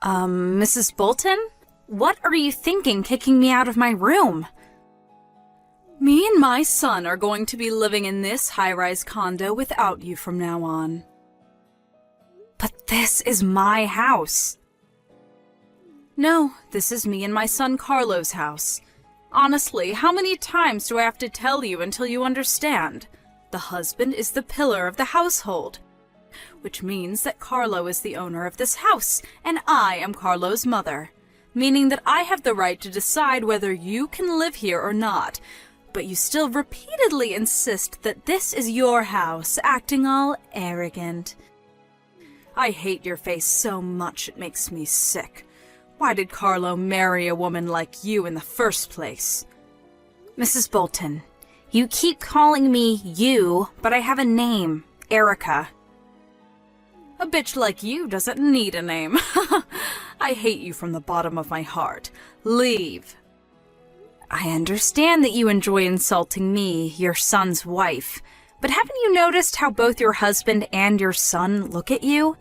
Mrs. Bolton? What are you thinking kicking me out of my room? Me and my son are going to be living in this high-rise condo without you from now on. But this is my house. No, this is me and my son Carlo's house. Honestly, how many times do I have to tell you until you understand? The husband is the pillar of the household, which means that Carlo is the owner of this house, and I am Carlo's mother, meaning that I have the right to decide whether you can live here or not, but you still repeatedly insist that this is your house, acting all arrogant. I hate your face so much it makes me sick. Why did Carlo marry a woman like you in the first place? Mrs. Bolton, you keep calling me you, but I have a name, Erica. A bitch like you doesn't need a name. I hate you from the bottom of my heart. Leave. I understand that you enjoy insulting me, your son's wife, but haven't you noticed how both your husband and your son look at you?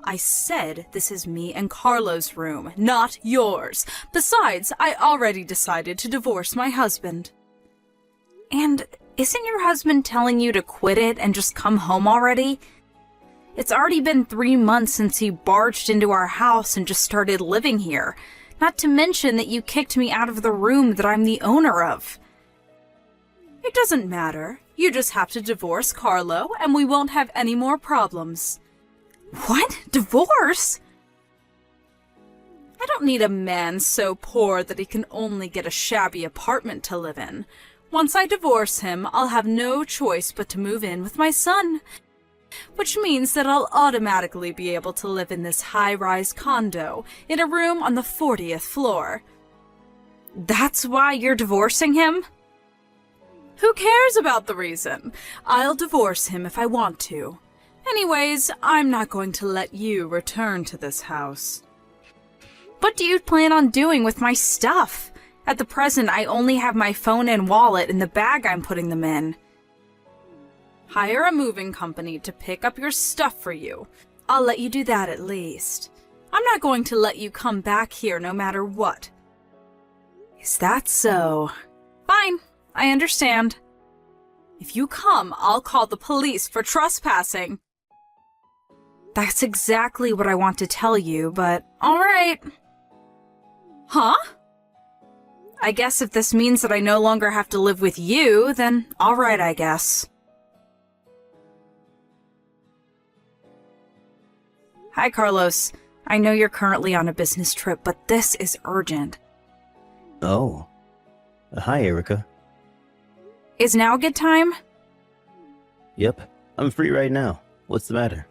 I said this is me and Carlo's room, not yours. Besides, I already decided to divorce my husband. And isn't your husband telling you to quit it and just come home already? It's already been 3 months since he barged into our house and just started living here, not to mention that you kicked me out of the room that I'm the owner of. It doesn't matter. You just have to divorce Carlo and we won't have any more problems. What? Divorce? I don't need a man so poor that he can only get a shabby apartment to live in. Once I divorce him, I'll have no choice but to move in with my son, which means that I'll automatically be able to live in this high-rise condo in a room on the 40th floor. That's why you're divorcing him? Who cares about the reason? I'll divorce him if I want to. Anyways, I'm not going to let you return to this house. What do you plan on doing with my stuff? At the present, I only have my phone and wallet in the bag I'm putting them in. Hire a moving company to pick up your stuff for you. I'll let you do that at least. I'm not going to let you come back here no matter what. Is that so? Fine, I understand. If you come, I'll call the police for trespassing. That's exactly what I want to tell you, but alright. Huh? I guess if this means that I no longer have to live with you, then alright, I guess. Hi, Carlos. I know you're currently on a business trip, but this is urgent. Oh. Hi, Erica. Is now a good time? Yep, I'm free right now. What's the matter?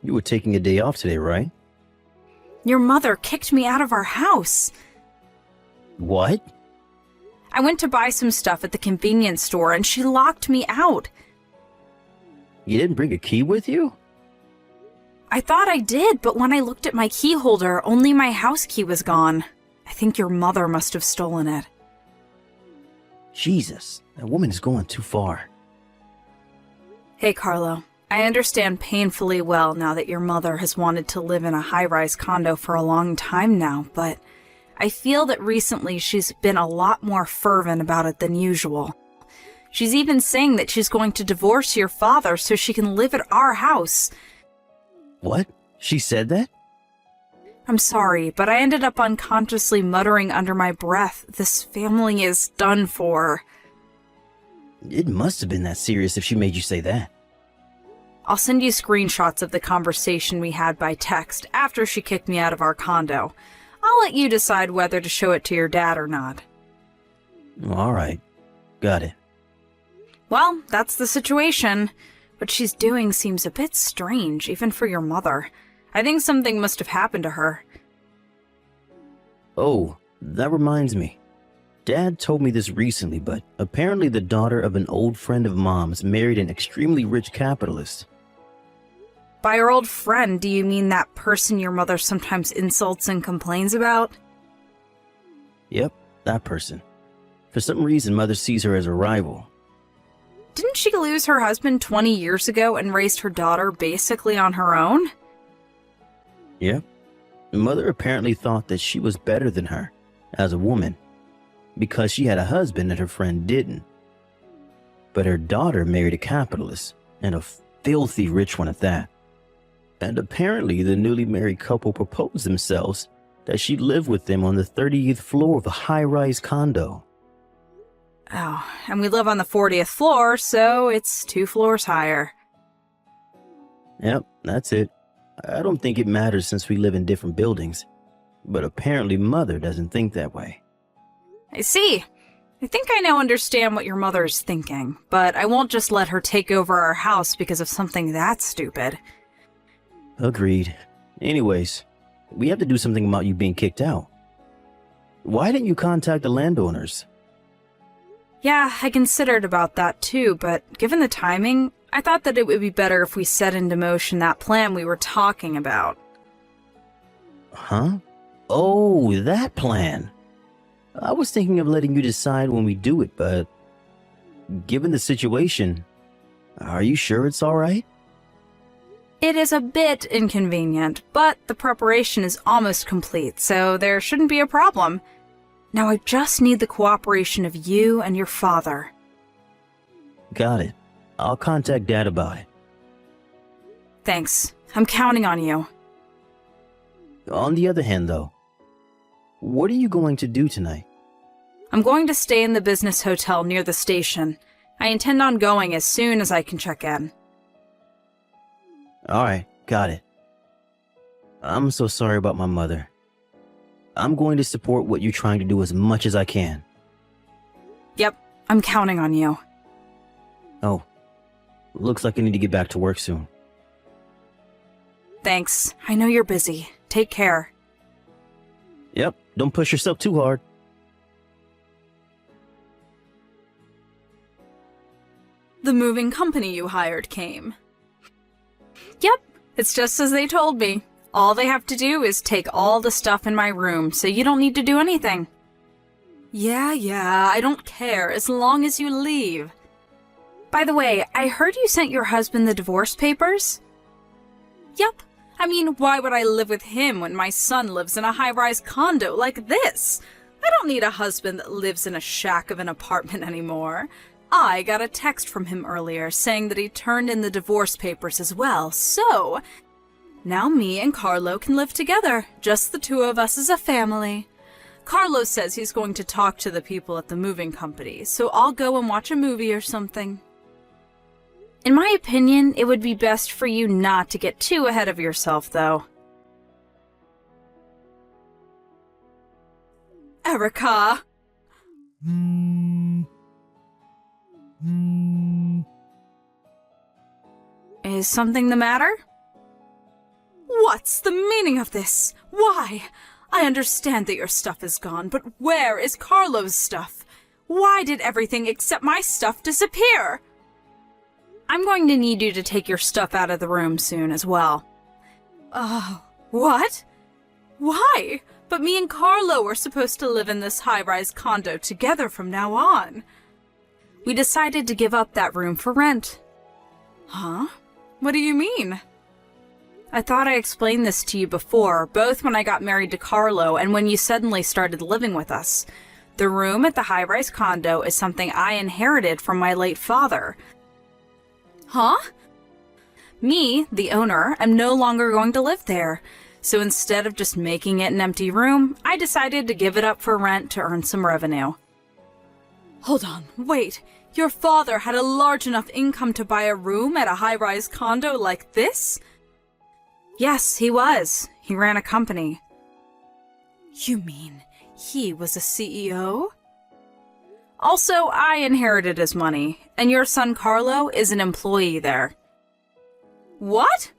You were taking a day off today, right? Your mother kicked me out of our house. What? I went to buy some stuff at the convenience store and she locked me out. You didn't bring a key with you? I thought I did, but when I looked at my key holder, only my house key was gone. I think your mother must have stolen it. Jesus, that woman is going too far. Hey, Carlo. I understand painfully well now that your mother has wanted to live in a high-rise condo for a long time now, but I feel that recently she's been a lot more fervent about it than usual. She's even saying that she's going to divorce your father so she can live at our house. What? She said that? I'm sorry, but I ended up unconsciously muttering under my breath, this family is done for. It must have been that serious if she made you say that. I'll send you screenshots of the conversation we had by text after she kicked me out of our condo. I'll let you decide whether to show it to your dad or not. Alright, got it. Well, that's the situation. What she's doing seems a bit strange, even for your mother. I think something must have happened to her. Oh, that reminds me. Dad told me this recently, but apparently the daughter of an old friend of Mom's married an extremely rich capitalist. By your old friend, do you mean that person your mother sometimes insults and complains about? Yep, that person. For some reason, Mother sees her as a rival. Didn't she lose her husband 20 years ago and raised her daughter basically on her own? Yep, Mother apparently thought that she was better than her as a woman because she had a husband and her friend didn't. But her daughter married a capitalist, and a filthy rich one at that. And apparently the newly married couple proposed themselves that she'd live with them on the 30th floor of a high-rise condo. Oh, and we live on the 40th floor, so it's 2 floors higher. Yep, that's it. I don't think it matters since we live in different buildings. But apparently Mother doesn't think that way. I see. I think I now understand what your mother's thinking, but I won't just let her take over our house because of something that stupid. Agreed. Anyways, we have to do something about you being kicked out. Why didn't you contact the landowners? Yeah, I considered about that too, but given the timing, I thought that it would be better if we set into motion that plan we were talking about. Huh? Oh, that plan. I was thinking of letting you decide when we do it, but given the situation, are you sure it's all right? It is a bit inconvenient, but the preparation is almost complete, so there shouldn't be a problem. Now I just need the cooperation of you and your father. Got it. I'll contact Dad about it. Thanks. I'm counting on you. On the other hand, though, what are you going to do tonight? I'm going to stay in the business hotel near the station. I intend on going as soon as I can check in. Alright, got it. I'm so sorry about my mother. I'm going to support what you're trying to do as much as I can. Yep, I'm counting on you. Oh, looks like I need to get back to work soon. Thanks. I know you're busy. Take care. Yep, don't push yourself too hard. The moving company you hired came. Yep, it's just as they told me. All they have to do is take all the stuff in my room, so you don't need to do anything. Yeah, I don't care, as long as you leave. By the way, I heard you sent your husband the divorce papers? Yep. I mean, why would I live with him when my son lives in a high-rise condo like this? I don't need a husband that lives in a shack of an apartment anymore. I got a text from him earlier saying that he turned in the divorce papers as well, so now me and Carlo can live together, just the two of us as a family. Carlo says he's going to talk to the people at the moving company, so I'll go and watch a movie or something. In my opinion, it would be best for you not to get too ahead of yourself, though. Erica! Is something the matter? What's the meaning of this? Why? I understand that your stuff is gone, but where is Carlo's stuff? Why did everything except my stuff disappear? I'm going to need you to take your stuff out of the room soon as well. What? Why? But me and Carlo are supposed to live in this high-rise condo together from now on. We decided to give up that room for rent. Huh? What do you mean? I thought I explained this to you before, both when I got married to Carlo and when you suddenly started living with us. The room at the high-rise condo is something I inherited from my late father. Huh? Me, the owner, am no longer going to live there. So instead of just making it an empty room, I decided to give it up for rent to earn some revenue. Hold on, wait. Your father had a large enough income to buy a room at a high-rise condo like this? Yes, he was. He ran a company. You mean he was a CEO? Also, I inherited his money, and your son Carlo is an employee there. What?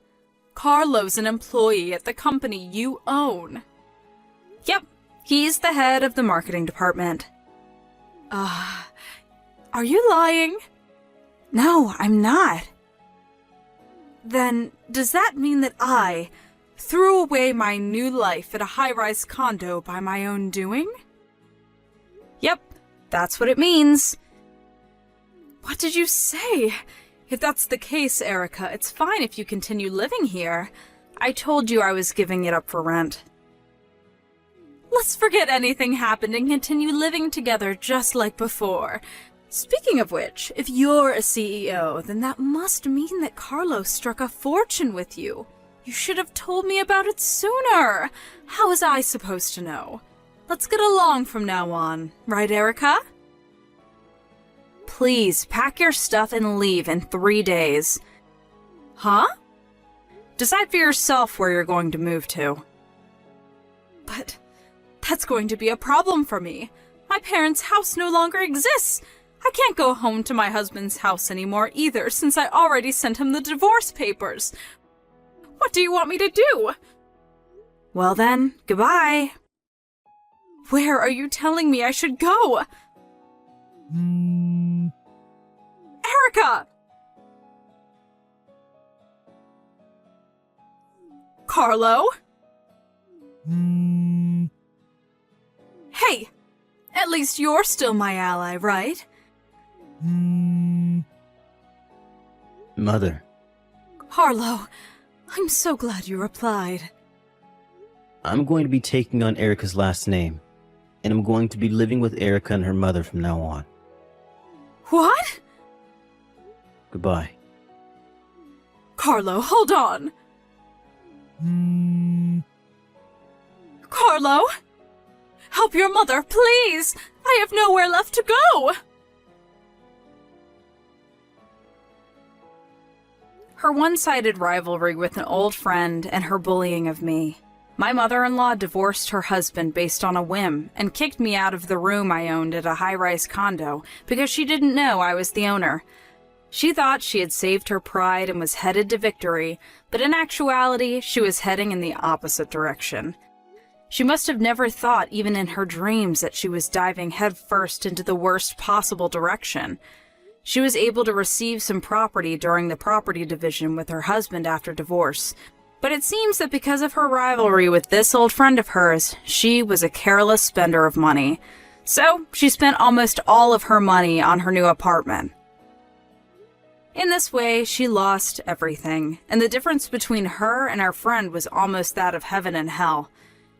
Carlo's an employee at the company you own. Yep, he's the head of the marketing department. Are you lying? No, I'm not. Then, does that mean that I threw away my new life at a high-rise condo by my own doing? Yep, that's what it means. What did you say? If that's the case, Erica, it's fine if you continue living here. I told you I was giving it up for rent. Let's forget anything happened and continue living together just like before. Speaking of which, if you're a CEO, then that must mean that Carlos struck a fortune with you. You should have told me about it sooner. How was I supposed to know? Let's get along from now on, right, Erica? Please, pack your stuff and leave in 3 days. Huh? Decide for yourself where you're going to move to. But that's going to be a problem for me. My parents' house no longer exists. I can't go home to my husband's house anymore either, since I already sent him the divorce papers. What do you want me to do? Well then, goodbye. Where are you telling me I should go? Erica! Carlo? Hey! At least you're still my ally, right? Mother, Carlo, I'm so glad you replied. I'm going to be taking on Erica's last name, and I'm going to be living with Erica and her mother from now on. What? Goodbye. Carlo, hold on. Carlo? Help your mother, please! I have nowhere left to go! Her one-sided rivalry with an old friend and her bullying of me. My mother-in-law divorced her husband based on a whim and kicked me out of the room I owned at a high-rise condo because she didn't know I was the owner. She thought she had saved her pride and was headed to victory, but in actuality, she was heading in the opposite direction. She must have never thought, even in her dreams, that she was diving headfirst into the worst possible direction. She was able to receive some property during the property division with her husband after divorce, but it seems that because of her rivalry with this old friend of hers, she was a careless spender of money. So, she spent almost all of her money on her new apartment. In this way, she lost everything, and the difference between her and our friend was almost that of heaven and hell.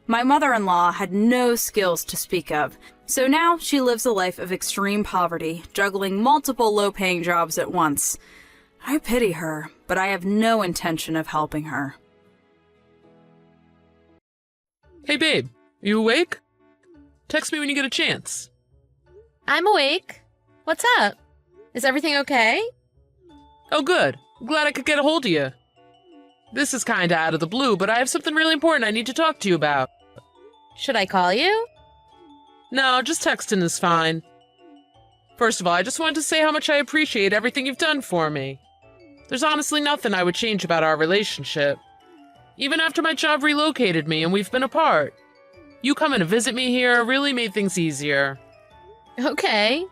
My mother-in-law had no skills to speak of, so now she lives a life of extreme poverty, juggling multiple low-paying jobs at once. I pity her, but I have no intention of helping her. Hey babe, you awake? Text me when you get a chance. I'm awake. What's up? Is everything okay? Oh good, glad I could get a hold of you. This is kinda out of the blue, but I have something really important I need to talk to you about. Should I call you? No, just texting is fine. First of all, I just wanted to say how much I appreciate everything you've done for me. There's honestly nothing I would change about our relationship. Even after my job relocated me and we've been apart. You coming to visit me here really made things easier. Okay.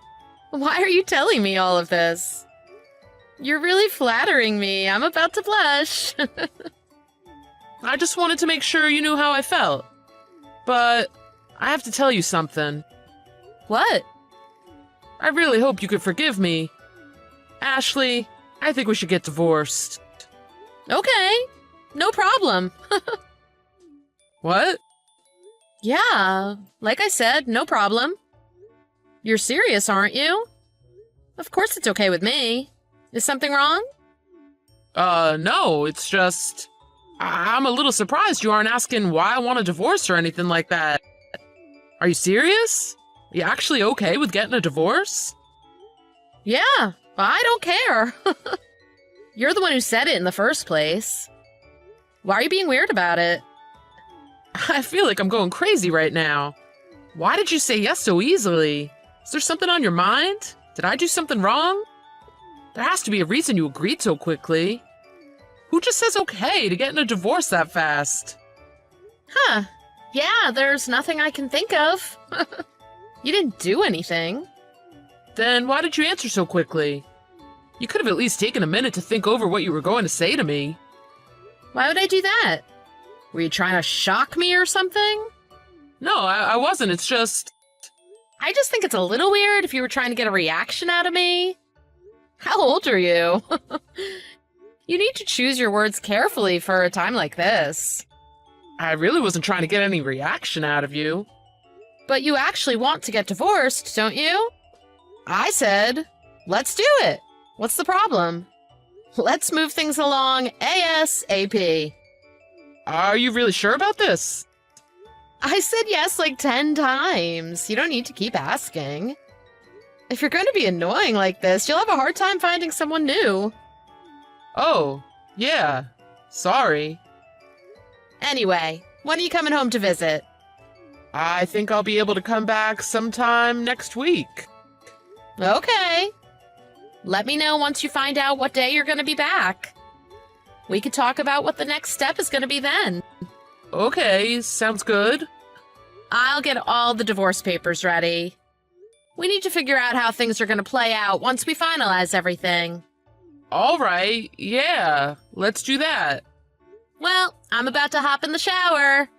Why are you telling me all of this? You're really flattering me. I'm about to blush. I just wanted to make sure you knew how I felt. But I have to tell you something. What? I really hope you could forgive me. Ashley, I think we should get divorced. Okay. No problem. What? Yeah, like I said, no problem. You're serious, aren't you? Of course it's okay with me. Is something wrong? No, it's just... I'm a little surprised you aren't asking why I want a divorce or anything like that. Are you serious? Are you actually okay with getting a divorce? Yeah, I don't care. You're the one who said it in the first place. Why are you being weird about it? I feel like I'm going crazy right now. Why did you say yes so easily? Is there something on your mind? Did I do something wrong? There has to be a reason you agreed so quickly. Who just says okay to getting a divorce that fast? Huh. Yeah, there's nothing I can think of. You didn't do anything. Then why did you answer so quickly? You could have at least taken a minute to think over what you were going to say to me. Why would I do that? Were you trying to shock me or something? No, I wasn't. It's just... I just think it's a little weird if you were trying to get a reaction out of me. How old are you? You need to choose your words carefully for a time like this. I really wasn't trying to get any reaction out of you. But you actually want to get divorced, don't you? I said, let's do it. What's the problem? Let's move things along ASAP. Are you really sure about this? I said yes like 10 times. You don't need to keep asking. If you're going to be annoying like this, you'll have a hard time finding someone new. Oh, yeah. Sorry. Anyway, when are you coming home to visit? I think I'll be able to come back sometime next week. Okay. Let me know once you find out what day you're going to be back. We could talk about what the next step is going to be then. Okay, sounds good. I'll get all the divorce papers ready. We need to figure out how things are going to play out once we finalize everything. All right, yeah, let's do that. Well, I'm about to hop in the shower.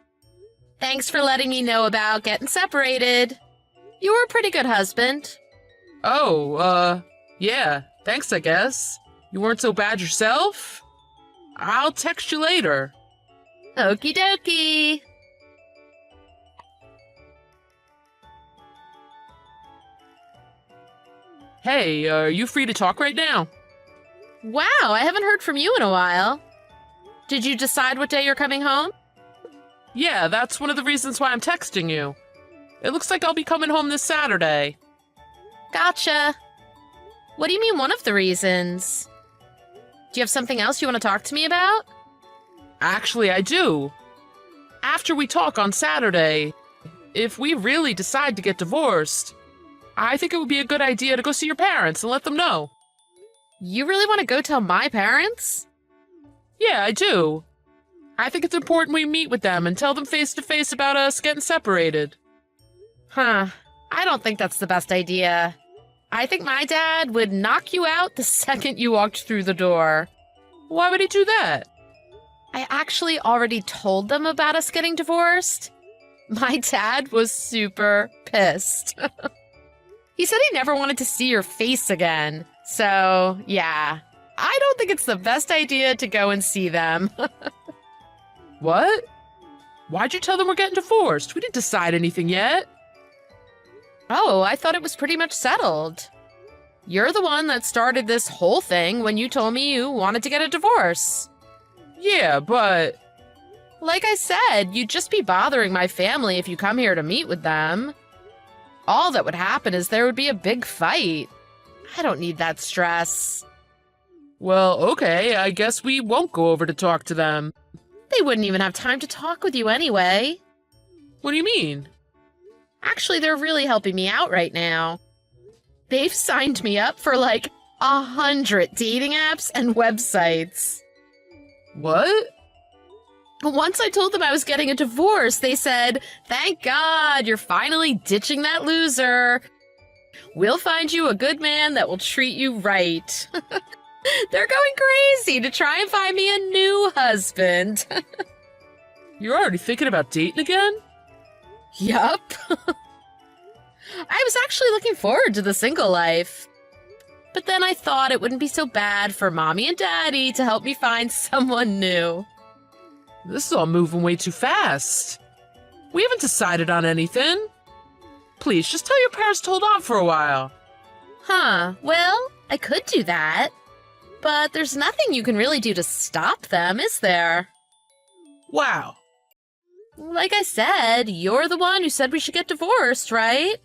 Thanks for letting me know about getting separated. You were a pretty good husband. Oh, yeah, thanks, I guess. You weren't so bad yourself? I'll text you later. Okie dokie. Hey, are you free to talk right now? Wow, I haven't heard from you in a while. Did you decide what day you're coming home? Yeah, that's one of the reasons why I'm texting you. It looks like I'll be coming home this Saturday. Gotcha. What do you mean one of the reasons? Do you have something else you want to talk to me about? Actually, I do. After we talk on Saturday, if we really decide to get divorced, I think it would be a good idea to go see your parents and let them know. You really want to go tell my parents? Yeah, I do. I think it's important we meet with them and tell them face to face about us getting separated. Huh. I don't think that's the best idea. I think my dad would knock you out the second you walked through the door. Why would he do that? I actually already told them about us getting divorced. My dad was super pissed. He said he never wanted to see your face again. So, yeah. I don't think it's the best idea to go and see them. What? Why'd you tell them we're getting divorced? We didn't decide anything yet. Oh, I thought it was pretty much settled. You're the one that started this whole thing when you told me you wanted to get a divorce. Yeah, but... Like I said, you'd just be bothering my family if you come here to meet with them. All that would happen is there would be a big fight. I don't need that stress. Well, okay, I guess we won't go over to talk to them. They wouldn't even have time to talk with you anyway. What do you mean? Actually, they're really helping me out right now. They've signed me up for like 100 dating apps and websites. What? Once I told them I was getting a divorce, they said, "Thank God, you're finally ditching that loser. We'll find you a good man that will treat you right." They're going crazy to try and find me a new husband. You're already thinking about dating again? Yup. I was actually looking forward to the single life. But then I thought it wouldn't be so bad for Mommy and Daddy to help me find someone new. This is all moving way too fast. We haven't decided on anything. Please, just tell your parents to hold on for a while. Huh, well, I could do that. But there's nothing you can really do to stop them, is there? Wow. Like I said, you're the one who said we should get divorced, right?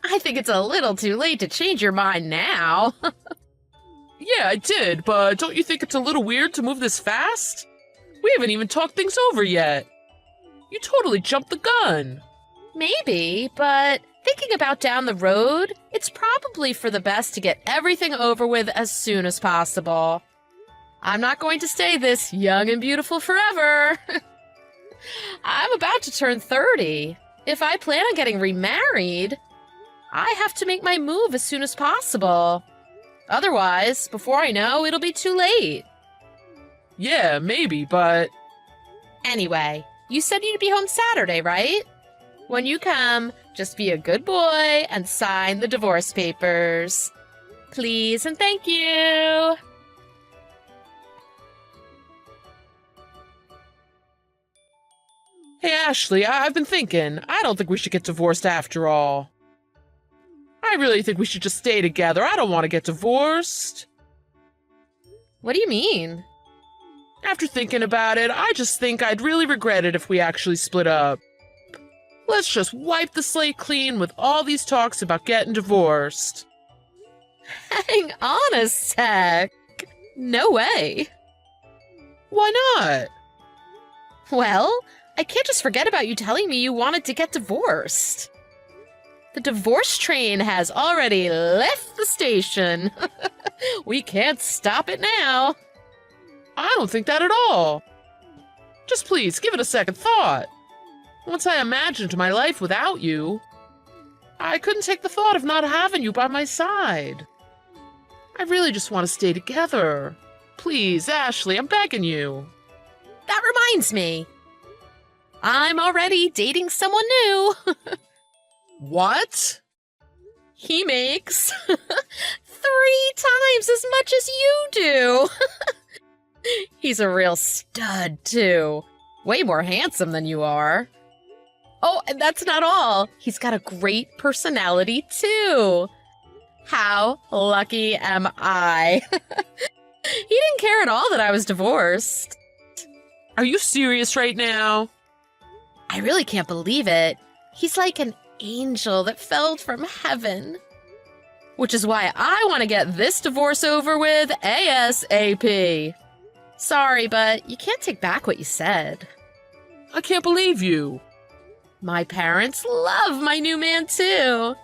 I think it's a little too late to change your mind now. Yeah, I did, but don't you think it's a little weird to move this fast? We haven't even talked things over yet. You totally jumped the gun. Maybe, but thinking about down the road, it's probably for the best to get everything over with as soon as possible. I'm not going to stay this young and beautiful forever. I'm about to turn 30. If I plan on getting remarried, I have to make my move as soon as possible. Otherwise, before I know, it'll be too late. Yeah, maybe, but... Anyway, you said you'd be home Saturday, right? When you come, just be a good boy and sign the divorce papers. Please and thank you. Hey, Ashley, I've been thinking. I don't think we should get divorced after all. I really think we should just stay together. I don't want to get divorced. What do you mean? After thinking about it, I just think I'd really regret it if we actually split up. Let's just wipe the slate clean with all these talks about getting divorced. Hang on a sec. No way. Why not? Well, I can't just forget about you telling me you wanted to get divorced. The divorce train has already left the station. We can't stop it now. I don't think that at all. Just please, give it a second thought. Once I imagined my life without you, I couldn't take the thought of not having you by my side. I really just want to stay together. Please, Ashley, I'm begging you. That reminds me. I'm already dating someone new. What? He makes 3 times as much as you do. He's a real stud, too. Way more handsome than you are. Oh, and that's not all. He's got a great personality, too. How lucky am I? He didn't care at all that I was divorced. Are you serious right now? I really can't believe it. He's like an angel that fell from heaven. Which is why I want to get this divorce over with ASAP. Sorry, but you can't take back what you said. I can't believe you. My parents love my new man, too.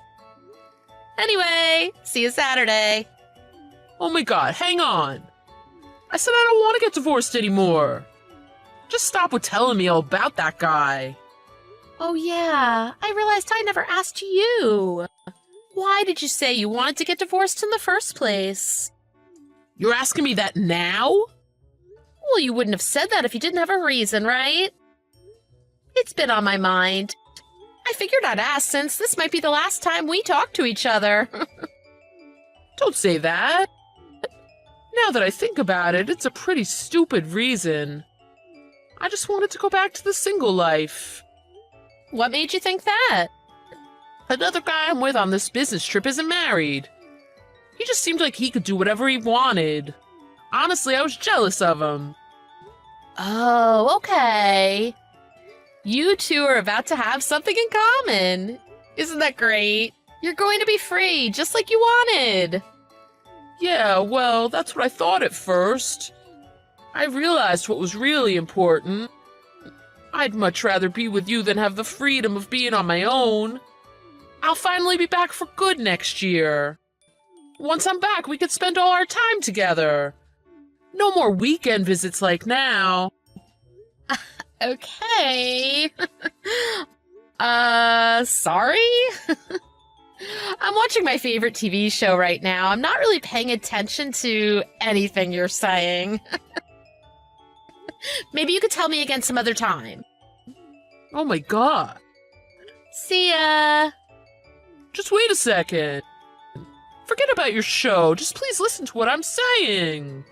Anyway, see you Saturday. Oh my god, hang on. I said I don't want to get divorced anymore. Just stop with telling me all about that guy. Oh yeah, I realized I never asked you. Why did you say you wanted to get divorced in the first place? You're asking me that now? Well, you wouldn't have said that if you didn't have a reason, right? It's been on my mind. I figured I'd ask since this might be the last time we talk to each other. Don't say that. Now that I think about it, it's a pretty stupid reason. I just wanted to go back to the single life. What made you think that? Another guy I'm with on this business trip isn't married. He just seemed like he could do whatever he wanted. Honestly, I was jealous of him. Oh, okay. You two are about to have something in common. Isn't that great? You're going to be free, just like you wanted. Yeah, well, that's what I thought at first. I realized what was really important. I'd much rather be with you than have the freedom of being on my own. I'll finally be back for good next year. Once I'm back, we could spend all our time together. No more weekend visits like now. Okay. Sorry? I'm watching my favorite TV show right now. I'm not really paying attention to anything you're saying. Maybe you could tell me again some other time. Oh my god. See ya. Just wait a second. Forget about your show. Just please listen to what I'm saying.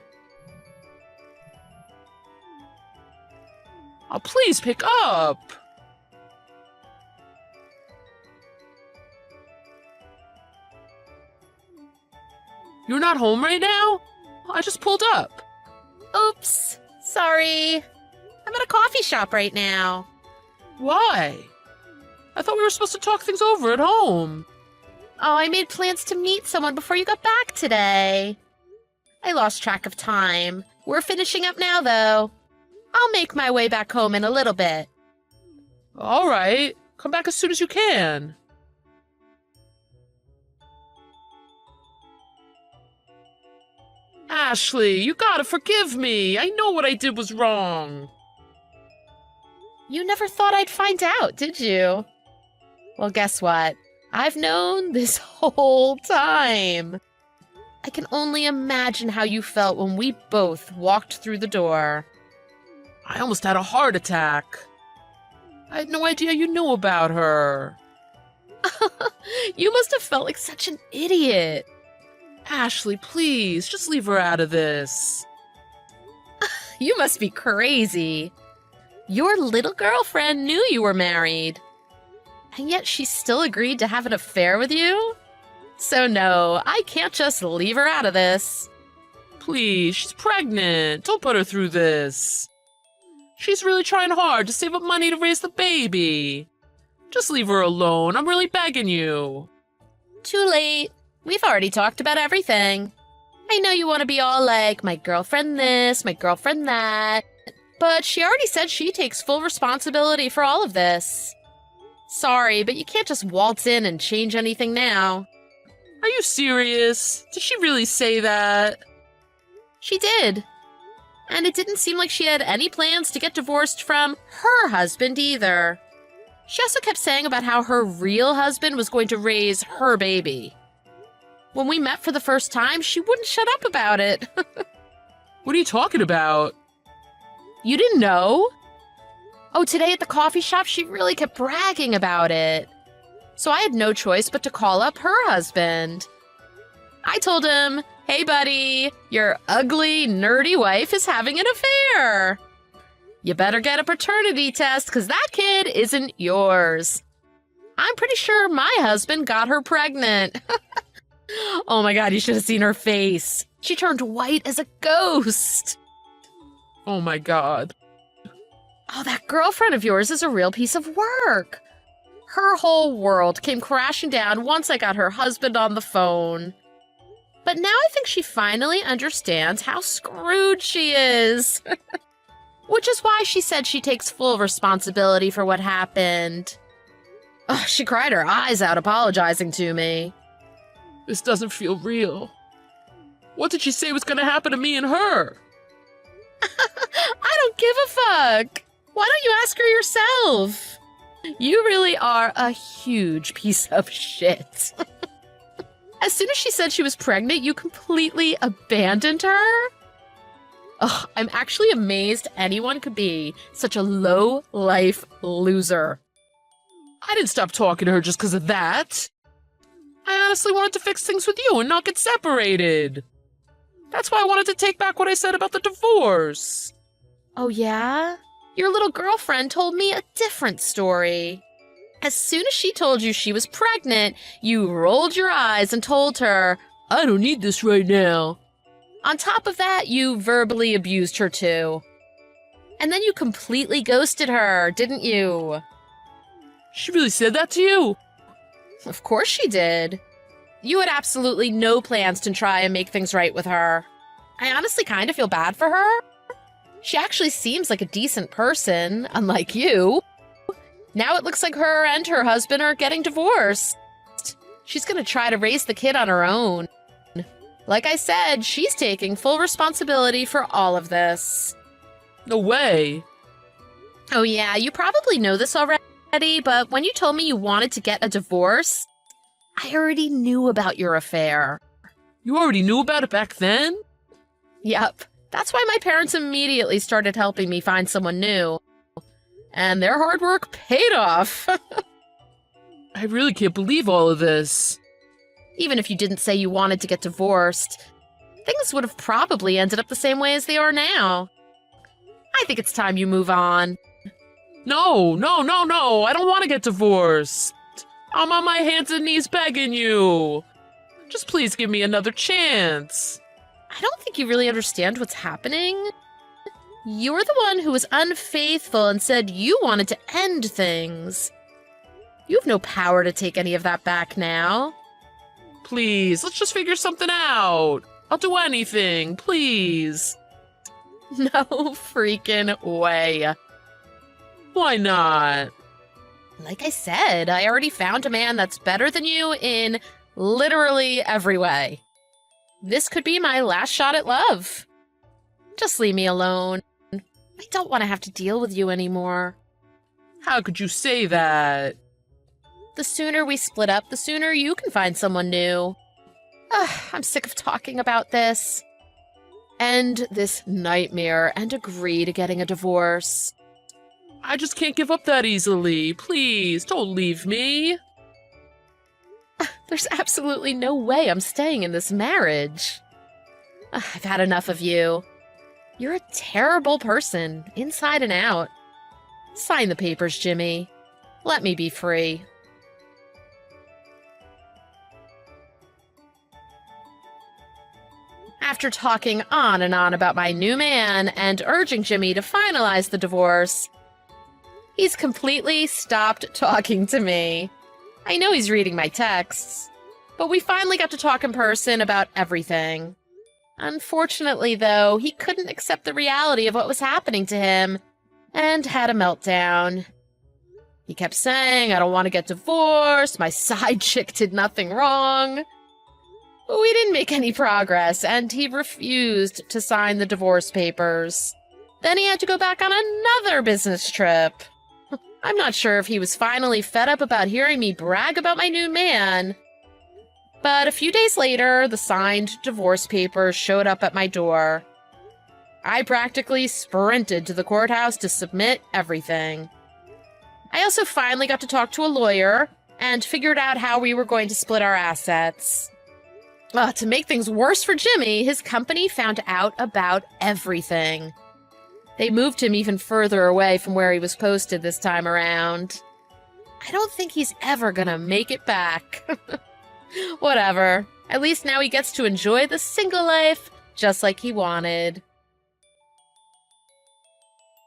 Oh, please pick up. You're not home right now? I just pulled up. Oops. Sorry. I'm at a coffee shop right now. Why? I thought we were supposed to talk things over at home. Oh, I made plans to meet someone before you got back today. I lost track of time. We're finishing up now, though. I'll make my way back home in a little bit. All right. Come back as soon as you can. Ashley, you gotta forgive me. I know what I did was wrong. You never thought I'd find out, did you? Well, guess what? I've known this whole time. I can only imagine how you felt when we both walked through the door. I almost had a heart attack. I had no idea you knew about her. You must have felt like such an idiot. Ashley, please, just leave her out of this. You must be crazy. Your little girlfriend knew you were married. And yet she still agreed to have an affair with you? So no, I can't just leave her out of this. Please, she's pregnant. Don't put her through this. She's really trying hard to save up money to raise the baby. Just leave her alone. I'm really begging you. Too late. We've already talked about everything. I know you want to be all like, my girlfriend this, my girlfriend that, but she already said she takes full responsibility for all of this. Sorry, but you can't just waltz in and change anything now. Are you serious? Did she really say that? She did. And it didn't seem like she had any plans to get divorced from her husband either. She also kept saying about how her real husband was going to raise her baby. When we met for the first time, she wouldn't shut up about it. What are you talking about? You didn't know? Oh, today at the coffee shop, she really kept bragging about it. So I had no choice but to call up her husband. I told him, hey buddy, your ugly, nerdy wife is having an affair. You better get a paternity test, because that kid isn't yours. I'm pretty sure my husband got her pregnant. Oh my god, you should have seen her face. She turned white as a ghost. Oh my god. Oh, that girlfriend of yours is a real piece of work. Her whole world came crashing down once I got her husband on the phone. But now I think she finally understands how screwed she is. Which is why she said she takes full responsibility for what happened. Oh, she cried her eyes out apologizing to me. This doesn't feel real. What did she say was gonna happen to me and her? I don't give a fuck. Why don't you ask her yourself? You really are a huge piece of shit. As soon as she said she was pregnant, you completely abandoned her? Ugh, I'm actually amazed anyone could be such a low-life loser. I didn't stop talking to her just because of that. I honestly wanted to fix things with you and not get separated. That's why I wanted to take back what I said about the divorce. Oh yeah? Your little girlfriend told me a different story. As soon as she told you she was pregnant, you rolled your eyes and told her, I don't need this right now. On top of that, you verbally abused her too. And then you completely ghosted her, didn't you? She really said that to you? Of course she did. You had absolutely no plans to try and make things right with her. I honestly kind of feel bad for her. She actually seems like a decent person, unlike you. Now it looks like her and her husband are getting divorced. She's gonna try to raise the kid on her own. Like I said, she's taking full responsibility for all of this. No way. Oh yeah, you probably know this already, but when you told me you wanted to get a divorce, I already knew about your affair. You already knew about it back then? Yep. That's why my parents immediately started helping me find someone new. And their hard work paid off. I really can't believe all of this. Even if you didn't say you wanted to get divorced, things would have probably ended up the same way as they are now. I think it's time you move on. No. I don't want to get divorced. I'm on my hands and knees begging you. Just please give me another chance. I don't think you really understand what's happening. You're the one who was unfaithful and said you wanted to end things. You have no power to take any of that back now. Please, let's just figure something out. I'll do anything, please. No freaking way. Why not? Like I said, I already found a man that's better than you in literally every way. This could be my last shot at love. Just leave me alone. I don't want to have to deal with you anymore. How could you say that? The sooner we split up, the sooner you can find someone new. I'm sick of talking about this. End this nightmare and agree to getting a divorce. I just can't give up that easily. Please, don't leave me. There's absolutely no way I'm staying in this marriage. I've had enough of you. You're a terrible person, inside and out. Sign the papers, Jimmy. Let me be free. After talking on and on about my new man and urging Jimmy to finalize the divorce, he's completely stopped talking to me. I know he's reading my texts, but we finally got to talk in person about everything. Unfortunately, though, he couldn't accept the reality of what was happening to him and had a meltdown. He kept saying, "I don't want to get divorced, my side chick did nothing wrong." But we didn't make any progress, and he refused to sign the divorce papers. Then he had to go back on another business trip. I'm not sure if he was finally fed up about hearing me brag about my new man. But a few days later, the signed divorce papers showed up at my door. I practically sprinted to the courthouse to submit everything. I also finally got to talk to a lawyer and figured out how we were going to split our assets. To make things worse for Jimmy, his company found out about everything. They moved him even further away from where he was posted this time around. I don't think he's ever gonna make it back. Whatever. At least now he gets to enjoy the single life just like he wanted.